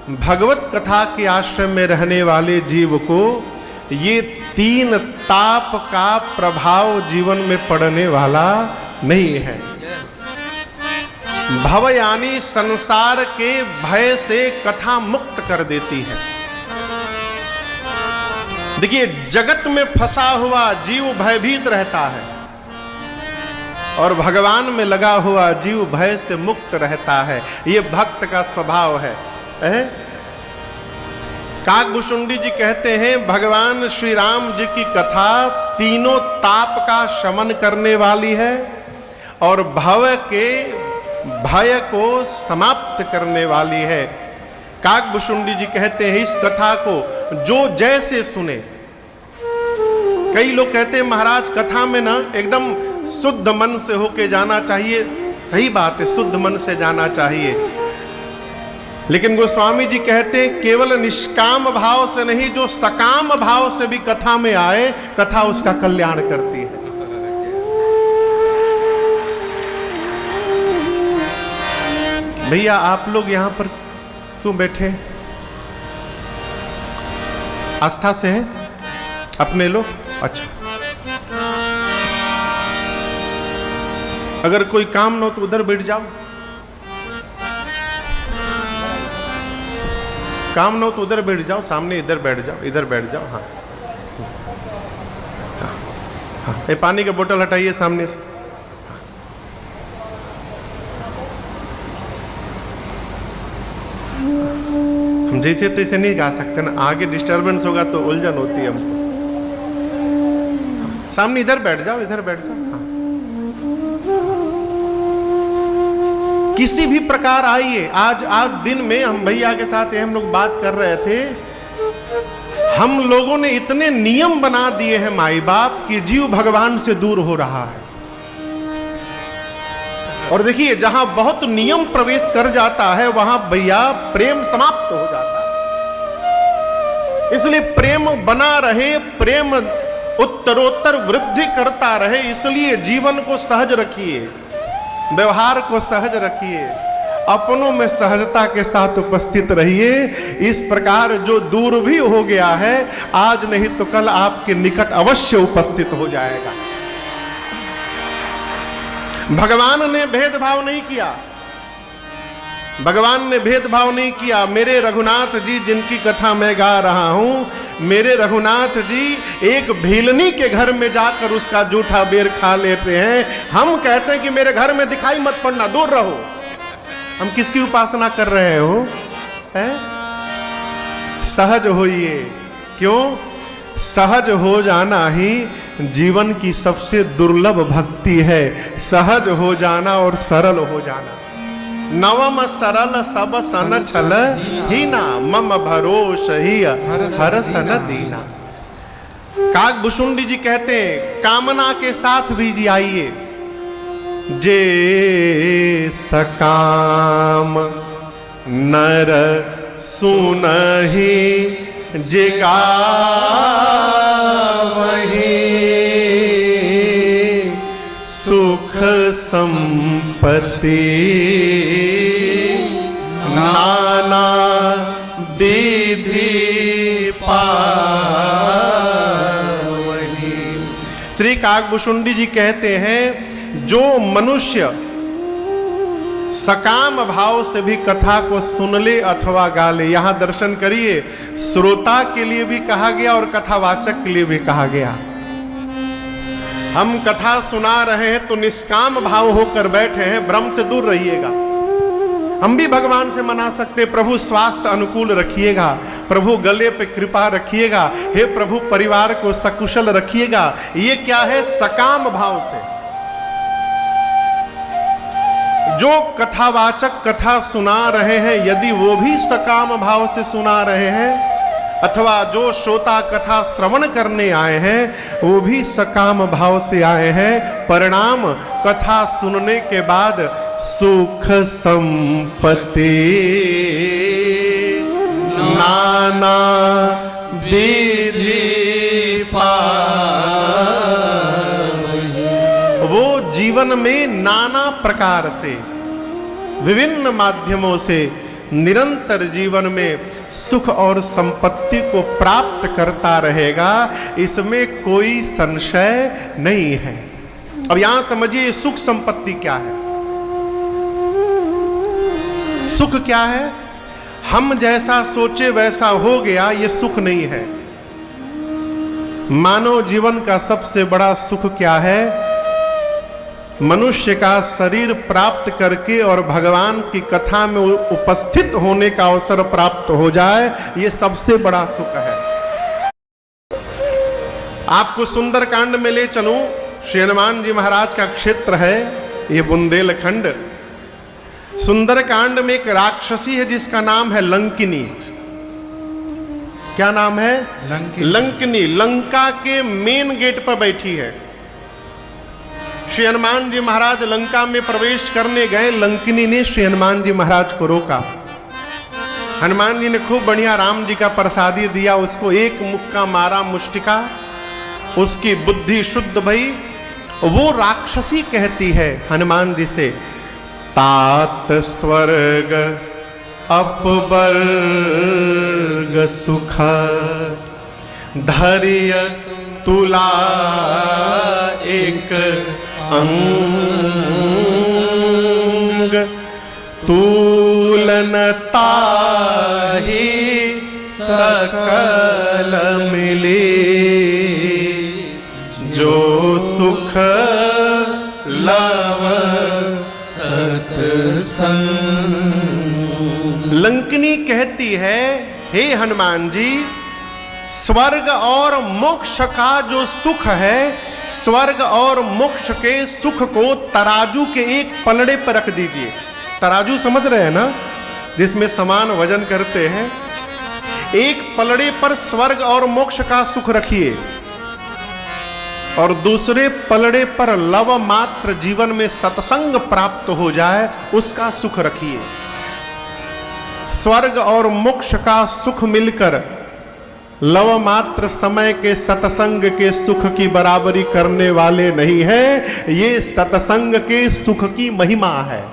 भगवत कथा के आश्रम में रहने वाले जीव को ये 3 ताप का प्रभाव जीवन में पड़ने वाला नहीं है। भव यानी संसार के भय से कथा मुक्त कर देती है। देखिए, जगत में फंसा हुआ जीव भयभीत रहता है और भगवान में लगा हुआ जीव भय से मुक्त रहता है। ये भक्त का स्वभाव है। काकभूषुंडी जी कहते हैं, भगवान श्री राम जी की कथा तीनों ताप का शमन करने वाली है और भव के भय को समाप्त करने वाली है। काकभूषुंडी जी कहते हैं, इस कथा को जो जैसे सुने। कई लोग कहते हैं महाराज कथा में ना एकदम शुद्ध मन से होके जाना चाहिए। सही बात है, शुद्ध मन से जाना चाहिए, लेकिन गोस्वामी जी कहते हैं केवल निष्काम भाव से नहीं, जो सकाम भाव से भी कथा में आए, कथा उसका कल्याण करती है। भैया आप लोग यहां पर क्यों बैठे? आस्था से है अपने लोग? अच्छा, अगर कोई काम न हो तो उधर बैठ जाओ, काम न हो तो उधर बैठ जाओ, सामने इधर बैठ जाओ, इधर बैठ जाओ। हाँ हाँ, ये पानी का बोतल हटाइए सामने से। हम जैसे तैसे नहीं गा सकते ना, आगे डिस्टरबेंस होगा तो उलझन होती है हमको। सामने इधर बैठ जाओ, इधर बैठ जाओ। हाँ। किसी भी प्रकार आइए। आज दिन में हम भैया के साथ हम लोग बात कर रहे थे, हम लोगों ने इतने नियम बना दिए हैं माई बाप कि जीव भगवान से दूर हो रहा है। और देखिए, जहां बहुत नियम प्रवेश कर जाता है वहां भैया प्रेम समाप्त हो जाता है। इसलिए प्रेम बना रहे, प्रेम उत्तरोत्तर वृद्धि करता रहे, इसलिए जीवन को सहज रखिए, व्यवहार को सहज रखिए, अपनों में सहजता के साथ उपस्थित रहिए। इस प्रकार जो दूर भी हो गया है, आज नहीं तो कल आपके निकट अवश्य उपस्थित हो जाएगा। भगवान ने भेदभाव नहीं किया, भगवान ने भेदभाव नहीं किया। मेरे रघुनाथ जी जिनकी कथा मैं गा रहा हूं, मेरे रघुनाथ जी एक भीलनी के घर में जाकर उसका जूठा बेर खा लेते हैं। हम कहते हैं कि मेरे घर में दिखाई मत पड़ना, दूर रहो। हम किसकी उपासना कर रहे हो? सहज होइए। क्यों? सहज हो जाना ही जीवन की सबसे दुर्लभ भक्ति है। सहज हो जाना और सरल हो जाना। नवम सरल सब सन छल हीना, मम भरोस ही हर सन दीना। काकभूषुंडी जी कहते हैं, कामना के साथ भी जी आइए। जे सकाम नर सुनहि जे गावहि, सुख संपत्ति नाना विधि पावहि। श्री काकभूषुंडी जी कहते हैं, जो मनुष्य सकाम भाव से भी कथा को सुन ले अथवा गा ले, यहां दर्शन करिए, श्रोता के लिए भी कहा गया और कथावाचक के लिए भी कहा गया। हम कथा सुना रहे हैं तो निष्काम भाव होकर बैठे हैं, भ्रम से दूर रहिएगा। हम भी भगवान से मना सकते, प्रभु स्वास्थ्य अनुकूल रखिएगा, प्रभु गले पे कृपा रखिएगा, हे प्रभु परिवार को सकुशल रखिएगा। ये क्या है? सकाम भाव से। जो कथावाचक कथा सुना रहे हैं, यदि वो भी सकाम भाव से सुना रहे हैं, अथवा जो श्रोता कथा श्रवण करने आए हैं वो भी सकाम भाव से आए हैं, परिणाम कथा सुनने के बाद सुख संपत्ति नाना विधि पावहि। वो जीवन में नाना प्रकार से, विभिन्न माध्यमों से निरंतर जीवन में सुख और संपत्ति को प्राप्त करता रहेगा, इसमें कोई संशय नहीं है। अब यहां समझिए सुख संपत्ति क्या है। सुख क्या है? हम जैसा सोचे वैसा हो गया, ये सुख नहीं है। मानव जीवन का सबसे बड़ा सुख क्या है? मनुष्य का शरीर प्राप्त करके और भगवान की कथा में उपस्थित होने का अवसर प्राप्त हो जाए, ये सबसे बड़ा सुख है। आपको सुंदरकांड में ले चलूं, श्री हनुमान जी महाराज का क्षेत्र है ये बुंदेलखंड। सुंदरकांड में एक राक्षसी है जिसका नाम है लंकिनी। क्या नाम है? लंकिनी। लंका के मेन गेट पर बैठी है। श्री हनुमान जी महाराज लंका में प्रवेश करने गए, लंकिनी ने श्री हनुमान जी महाराज को रोका। हनुमान जी ने खूब बढ़िया राम जी का प्रसादी दिया, उसको एक मुक्का मारा मुष्टिका, उसकी बुद्धि शुद्ध भई। वो राक्षसी कहती है हनुमान जी से, तात स्वर्ग अपवर्ग सुख धैर्य तुला एक अंग तुलनता ही सकल मिले जो सुख लव सत्संग। लंकिनी कहती है, हे हनुमान जी, स्वर्ग और मोक्ष का जो सुख है, स्वर्ग और मोक्ष के सुख को तराजू के एक पलड़े पर रख दीजिए। तराजू समझ रहे हैं ना, जिसमें समान वजन करते हैं। एक पलड़े पर स्वर्ग और मोक्ष का सुख रखिए और दूसरे पलड़े पर लव मात्र जीवन में सत्संग प्राप्त हो जाए, उसका सुख रखिए। स्वर्ग और मोक्ष का सुख मिलकर लव मात्र समय के सत्संग के सुख की बराबरी करने वाले नहीं है। ये सत्संग के सुख की महिमा है।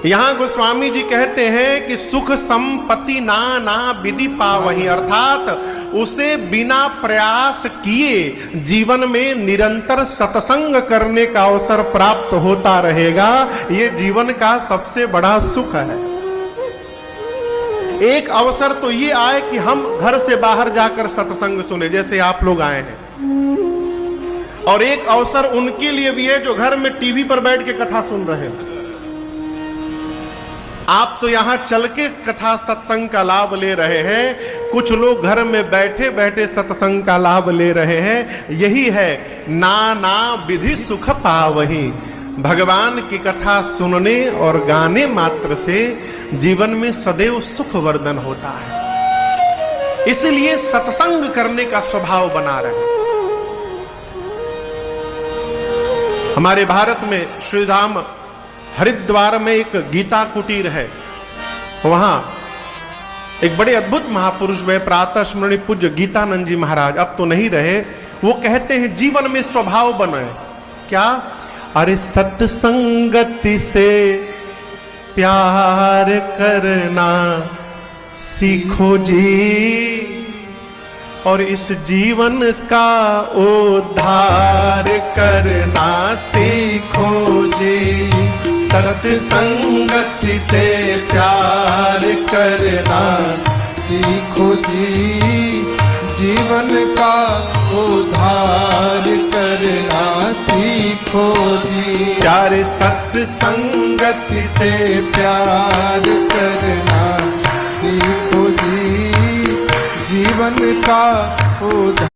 यहां गोस्वामी जी कहते हैं कि सुख संपत्ति ना विधि पावही, अर्थात उसे बिना प्रयास किए जीवन में निरंतर सत्संग करने का अवसर प्राप्त होता रहेगा। ये जीवन का सबसे बड़ा सुख है। एक अवसर तो ये आए कि हम घर से बाहर जाकर सत्संग सुने, जैसे आप लोग आए हैं, और एक अवसर उनके लिए भी है जो घर में टीवी पर बैठ के कथा सुन रहे हैं। आप तो यहां चल के कथा सत्संग का लाभ ले रहे हैं, कुछ लोग घर में बैठे बैठे सत्संग का लाभ ले रहे हैं। यही है नाना विधि सुख पावही। भगवान की कथा सुनने और गाने मात्र से जीवन में सदैव सुख वर्धन होता है। इसलिए सत्संग करने का स्वभाव बना रहे। हमारे भारत में श्रीधाम हरिद्वार में एक गीता कुटीर है। वहां एक बड़े अद्भुत महापुरुष में प्रातः स्मरणीय पूज्य गीतानंद जी महाराज, अब तो नहीं रहे, वो कहते हैं जीवन में स्वभाव बनाए। क्या? अरे सत्संगति से प्यार करना सीखो जी, और इस जीवन का उद्धार करना सीखो जी। सत्संगति से प्यार करना सीखो जी, जीवन का उद्धार करना सीखो जी। प्यारे सत्संगति से प्यार करना सीखो जी, जीवन का उद्धार